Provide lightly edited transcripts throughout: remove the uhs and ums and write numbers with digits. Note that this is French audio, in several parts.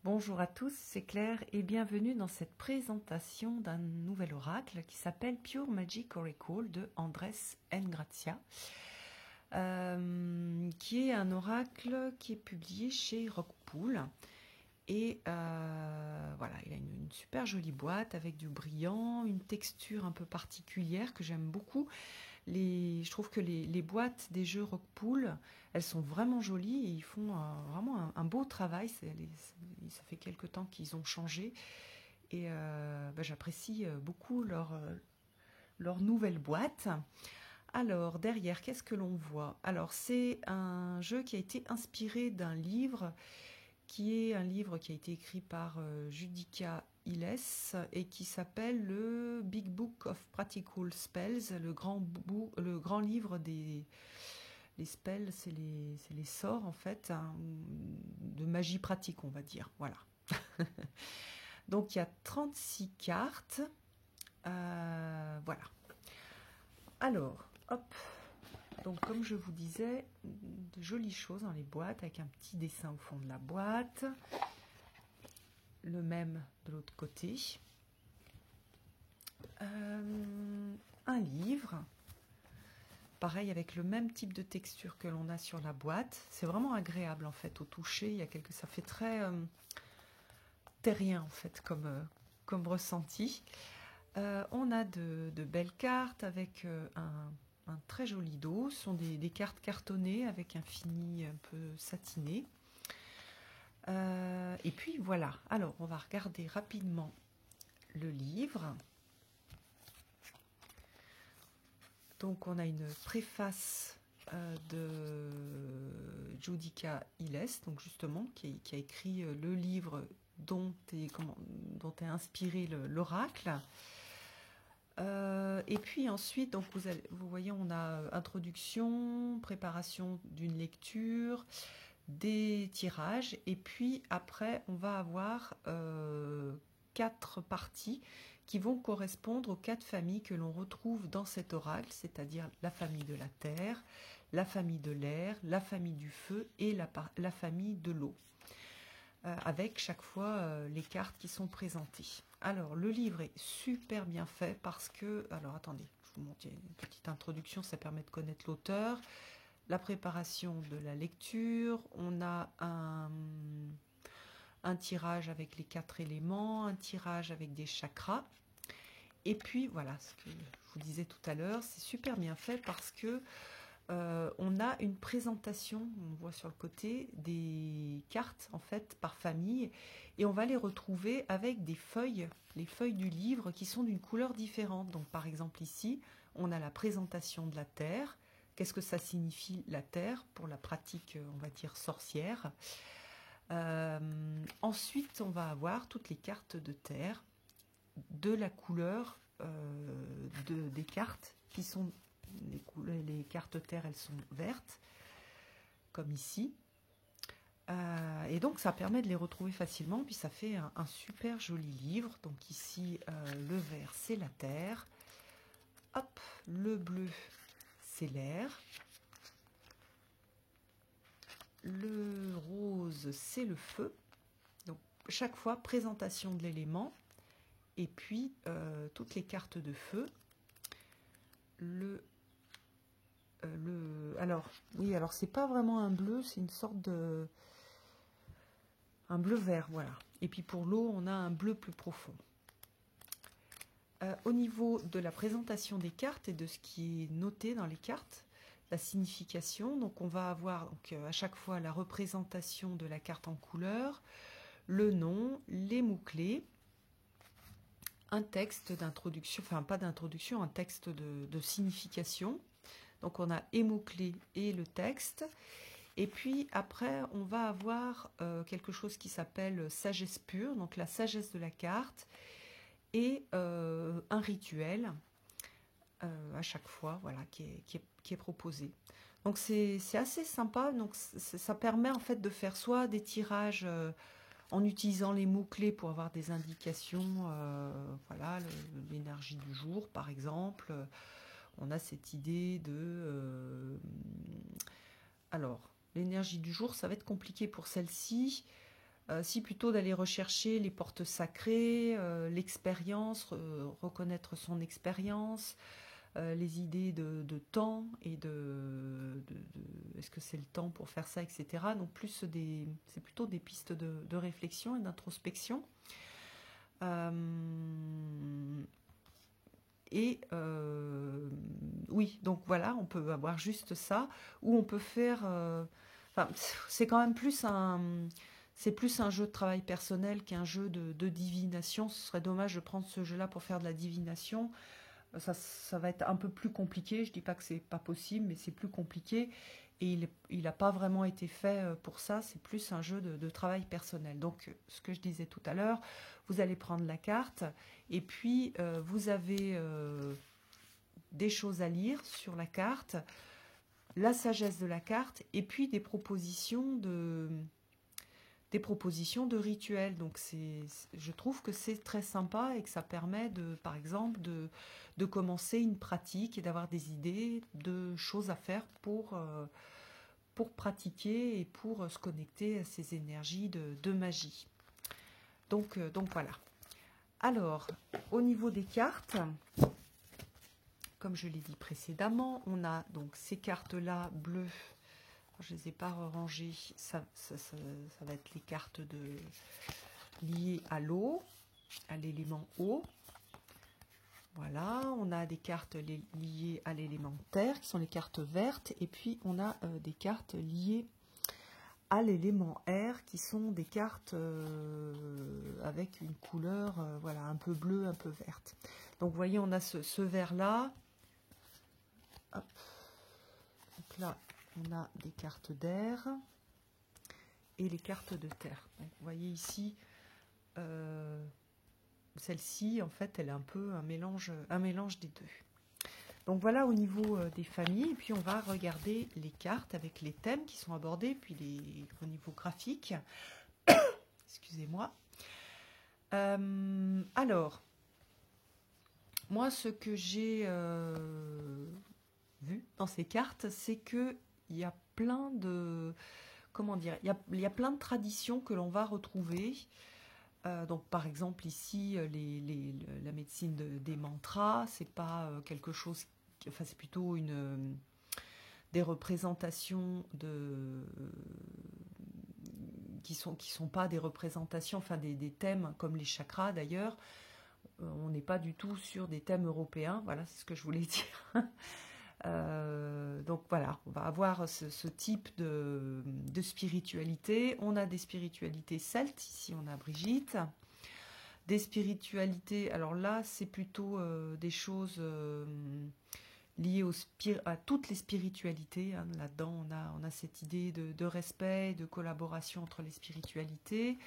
Bonjour à tous, c'est Claire et bienvenue dans cette présentation d'un nouvel oracle qui s'appelle Pure Magic Oracle de Andrés N. Grazia, qui est un oracle qui est publié chez Rockpool. Et voilà, il a une super jolie boîte avec du brillant, une texture un peu particulière que j'aime beaucoup. Je trouve que les boîtes des jeux Rockpool, elles sont vraiment jolies et ils font vraiment un beau travail. Ça fait quelque temps qu'ils ont changé et j'apprécie beaucoup leur nouvelle boîte. Alors, derrière, qu'est-ce que l'on voit? Alors, c'est un jeu qui a été inspiré d'un livre qui est un livre qui a été écrit par Judika Illes et qui s'appelle le Big Book of Practical Spells, le grand livre des les spells, c'est les sorts en fait, hein, de magie pratique, on va dire. Voilà. Donc il y a 36 cartes. Voilà. Alors, hop. Donc, comme je vous disais, de jolies choses dans les boîtes, avec un petit dessin au fond de la boîte. Le même de l'autre côté. Un livre. Pareil, avec le même type de texture que l'on a sur la boîte. C'est vraiment agréable, en fait, au toucher. Ça fait très terrien, en fait, comme ressenti. On a de belles cartes avec un très joli dos. Ce sont des cartes cartonnées avec un fini un peu satiné. Et puis voilà. Alors, on va regarder rapidement le livre. Donc, on a une préface de Judika Illes, donc justement, qui a écrit le livre dont est inspiré l'oracle. Et puis ensuite, donc vous voyez, on a introduction, préparation d'une lecture, des tirages, et puis après, on va avoir 4 parties qui vont correspondre aux 4 familles que l'on retrouve dans cet oracle, c'est-à-dire la famille de la terre, la famille de l'air, la famille du feu et la famille de l'eau, avec chaque fois les cartes qui sont présentées. Alors, le livre est super bien fait parce que... Alors, attendez, je vous montre une petite introduction, ça permet de connaître l'auteur. La préparation de la lecture, on a un tirage avec les 4 éléments, un tirage avec des chakras. Et puis, voilà, ce que je vous disais tout à l'heure, c'est super bien fait parce que on a une présentation, on voit sur le côté, des cartes en fait par famille et on va les retrouver avec des feuilles, les feuilles du livre qui sont d'une couleur différente. Donc par exemple ici, on a la présentation de la terre. Qu'est-ce que ça signifie la terre pour la pratique, on va dire, sorcière. Ensuite, on va avoir toutes les cartes de terre de la couleur des cartes qui sont... Les cartes terre, elles sont vertes, comme ici. Et donc, ça permet de les retrouver facilement. Puis, ça fait un super joli livre. Donc, ici, le vert, c'est la terre. Hop, le bleu, c'est l'air. Le rose, c'est le feu. Donc, chaque fois, présentation de l'élément. Et puis, toutes les cartes de feu. Alors, oui, alors c'est pas vraiment un bleu, c'est une sorte de... un bleu vert, voilà. Et puis pour l'eau, on a un bleu plus profond. Au niveau de la présentation des cartes et de ce qui est noté dans les cartes, la signification, donc on va avoir donc, à chaque fois la représentation de la carte en couleur, le nom, les mots-clés, un texte d'introduction, enfin pas d'introduction, un texte de signification. Donc on a et mots-clés et le texte. Et puis après, on va avoir quelque chose qui s'appelle sagesse pure, donc la sagesse de la carte, et un rituel à chaque fois, voilà, qui est proposé. Donc c'est assez sympa. Donc ça permet en fait de faire soit des tirages en utilisant les mots-clés pour avoir des indications, voilà, l'énergie du jour par exemple. On a cette idée de... alors, l'énergie du jour, ça va être compliqué pour celle-ci. si plutôt d'aller rechercher les portes sacrées, l'expérience, reconnaître son expérience, les idées de temps et est-ce que c'est le temps pour faire ça, etc. Donc c'est plutôt des pistes de réflexion et d'introspection. Oui, donc voilà, on peut avoir juste ça, ou on peut faire. Enfin, c'est quand même c'est plus un jeu de travail personnel qu'un jeu de divination. Ce serait dommage de prendre ce jeu-là pour faire de la divination. Ça va être un peu plus compliqué. Je dis pas que c'est pas possible, mais c'est plus compliqué. Et il n'a pas vraiment été fait pour ça. C'est plus un jeu de travail personnel. Donc, ce que je disais tout à l'heure, vous allez prendre la carte et puis vous avez des choses à lire sur la carte, la sagesse de la carte et puis des propositions de rituels. Donc je trouve que c'est très sympa et que ça permet par exemple, de commencer une pratique et d'avoir des idées de choses à faire pour pratiquer et pour se connecter à ces énergies de magie. Donc voilà. Alors, au niveau des cartes, comme je l'ai dit précédemment, on a donc ces cartes-là bleues. Je ne les ai pas rangées. Ça va être les cartes liées à l'eau, à l'élément eau. Voilà, on a des cartes liées à l'élément terre, qui sont les cartes vertes. Et puis, on a des cartes liées à l'élément air, qui sont des cartes avec une couleur voilà, un peu bleue, un peu verte. Donc, vous voyez, on a ce vert-là. Hop. Donc là, on a des cartes d'air et les cartes de terre. Donc, vous voyez ici, celle-ci, en fait, elle est un peu un mélange des deux. Donc voilà au niveau des familles. Et puis on va regarder les cartes avec les thèmes qui sont abordés, puis au niveau graphique. Excusez-moi. Alors, moi, ce que j'ai vu dans ces cartes, c'est qu'il y a plein de... Comment dire, il y a plein de traditions que l'on va retrouver. Donc, par exemple, ici, la médecine des mantras, c'est pas quelque chose... Enfin, c'est plutôt des représentations qui sont pas des représentations, enfin des thèmes comme les chakras d'ailleurs. On n'est pas du tout sur des thèmes européens. Voilà, c'est ce que je voulais dire. Donc voilà, on va avoir ce type de spiritualité. On a des spiritualités celtes, ici on a Brigitte. Des spiritualités, alors là c'est plutôt des choses liées à toutes les spiritualités. Hein. Là-dedans on a cette idée de respect, de collaboration entre les spiritualités.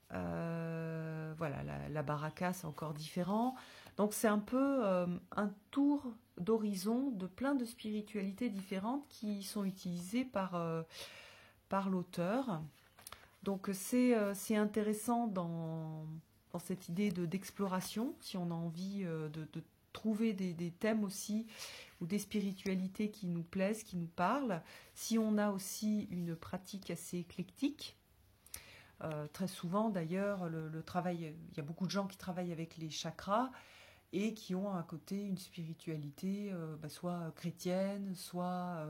Voilà, la baraka c'est encore différent. Donc c'est un peu un tour d'horizon de plein de spiritualités différentes qui sont utilisées par l'auteur. Donc c'est intéressant dans cette idée d'exploration, si on a envie de trouver des thèmes aussi ou des spiritualités qui nous plaisent, qui nous parlent. Si on a aussi une pratique assez éclectique, très souvent d'ailleurs, le travail, il y a beaucoup de gens qui travaillent avec les chakras et qui ont à côté une spiritualité soit chrétienne, soit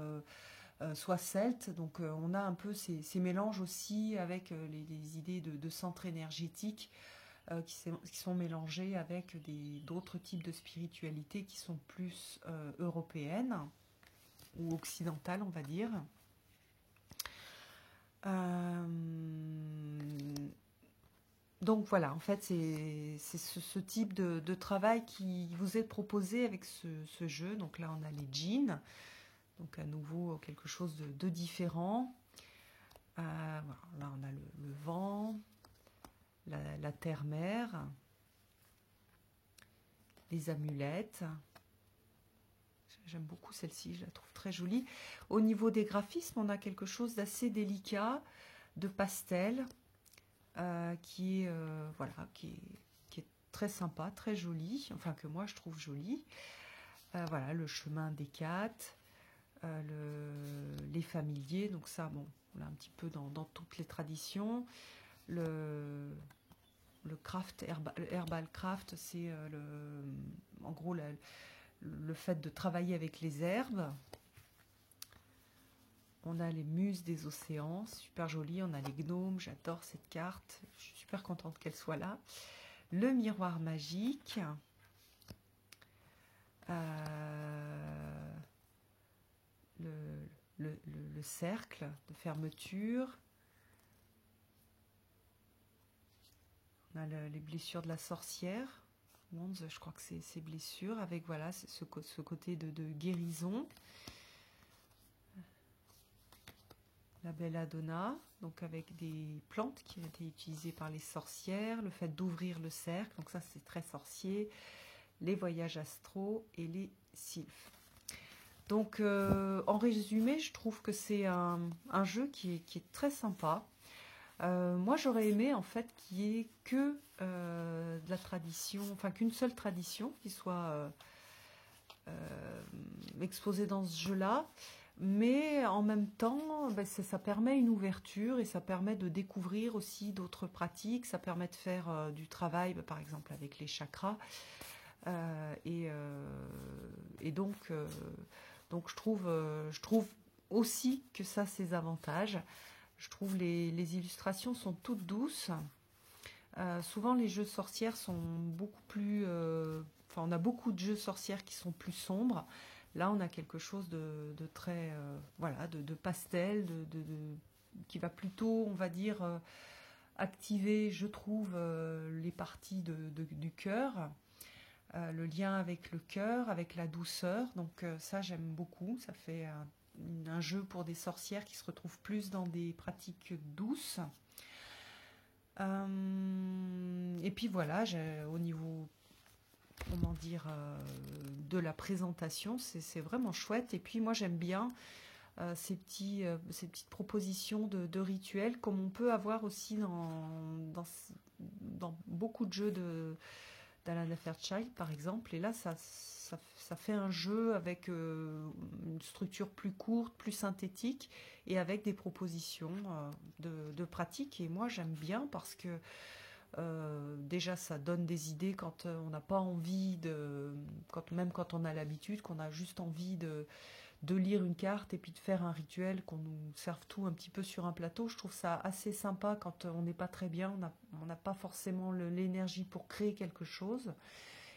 celte. Donc on a un peu ces mélanges aussi avec les idées de centre énergétique qui sont mélangées avec d'autres types de spiritualités qui sont plus européennes ou occidentales, on va dire. Donc voilà, en fait, c'est ce type de travail qui vous est proposé avec ce jeu. Donc là, on a les djinns, donc à nouveau quelque chose de différent. Voilà, là, on a le vent, la terre-mère, les amulettes. J'aime beaucoup celle-ci, je la trouve très jolie. Au niveau des graphismes, on a quelque chose d'assez délicat, de pastel. Qui est très sympa, très joli, enfin que moi je trouve joli. Voilà, le chemin des quatre, les familiers, donc ça, bon, on l'a un petit peu dans toutes les traditions. le, le craft, herbal craft, c'est en gros le fait de travailler avec les herbes. On a les muses des océans, super joli. On a les gnomes, j'adore cette carte. Je suis super contente qu'elle soit là. Le miroir magique. Le cercle de fermeture. On a les blessures de la sorcière. Je crois que c'est ces blessures avec voilà ce côté de guérison. La belladonna, donc avec des plantes qui ont été utilisées par les sorcières, le fait d'ouvrir le cercle, donc ça c'est très sorcier, les voyages astraux et les sylphes. Donc en résumé, je trouve que c'est un jeu qui est très sympa. Moi j'aurais aimé en fait qu'il y ait que de la tradition, enfin qu'une seule tradition qui soit exposée dans ce jeu-là. Mais en même temps, ben, ça permet une ouverture et ça permet de découvrir aussi d'autres pratiques. Ça permet de faire du travail, ben, par exemple avec les chakras. Et donc je trouve aussi que ça a ses avantages. Je trouve les illustrations sont toutes douces. Souvent les jeux sorcières sont beaucoup plus... Enfin, on a beaucoup de jeux sorcières qui sont plus sombres. Là, on a quelque chose de très, voilà, de pastel, qui va plutôt, on va dire, activer, je trouve, les parties du cœur, le lien avec le cœur, avec la douceur. Donc ça, j'aime beaucoup. Ça fait un jeu pour des sorcières qui se retrouvent plus dans des pratiques douces. Et puis voilà, au niveau comment dire, de la présentation, c'est vraiment chouette. Et puis moi j'aime bien ces petites propositions de rituels, comme on peut avoir aussi dans beaucoup de jeux d'Alan Fairchild par exemple. Et là ça fait un jeu avec une structure plus courte, plus synthétique, et avec des propositions de pratiques. Et moi j'aime bien parce que déjà ça donne des idées quand on n'a pas envie même quand on a l'habitude, qu'on a juste envie de lire une carte et puis de faire un rituel, qu'on nous serve tout un petit peu sur un plateau. Je trouve ça assez sympa quand on n'est pas très bien, on n'a pas forcément l'énergie pour créer quelque chose.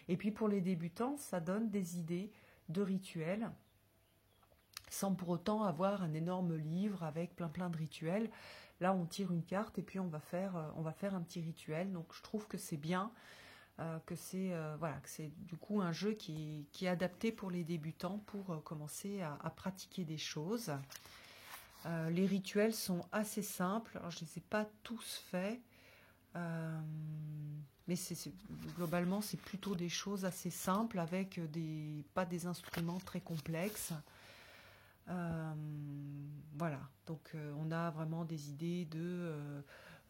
Et puis pour les débutants, ça donne des idées de rituels sans pour autant avoir un énorme livre avec plein de rituels. Là, on tire une carte et puis on va faire un petit rituel. Donc, je trouve que c'est bien, que c'est voilà, que c'est du coup un jeu qui est adapté pour les débutants pour commencer à pratiquer des choses. Les rituels sont assez simples. Alors, je ne les ai pas tous faits, mais globalement, c'est plutôt des choses assez simples avec pas des instruments très complexes. Voilà, donc on a vraiment des idées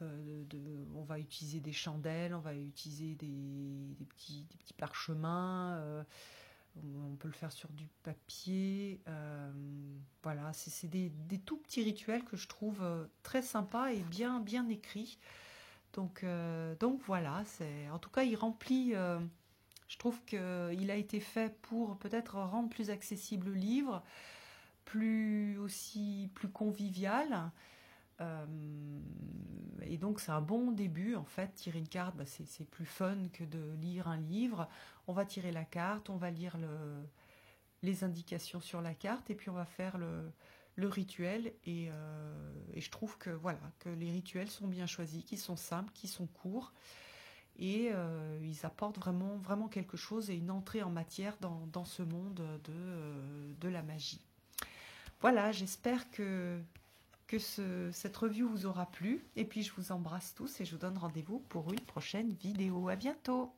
on va utiliser des chandelles, on va utiliser des petits parchemins, on peut le faire sur du papier. Voilà, c'est des tout petits rituels que je trouve très sympas et bien écrits. Donc voilà, en tout cas il remplit. Je trouve qu'il a été fait pour peut-être rendre plus accessible le livre, plus convivial. Et donc c'est un bon début en fait. Tirer une carte, c'est plus fun que de lire un livre. On va tirer la carte, on va lire les indications sur la carte et puis on va faire le rituel. Et je trouve que voilà, que les rituels sont bien choisis, qu'ils sont simples, qu'ils sont courts, et ils apportent vraiment quelque chose et une entrée en matière dans ce monde de la magie. Voilà, j'espère que cette review vous aura plu. Et puis je vous embrasse tous et je vous donne rendez-vous pour une prochaine vidéo. À bientôt!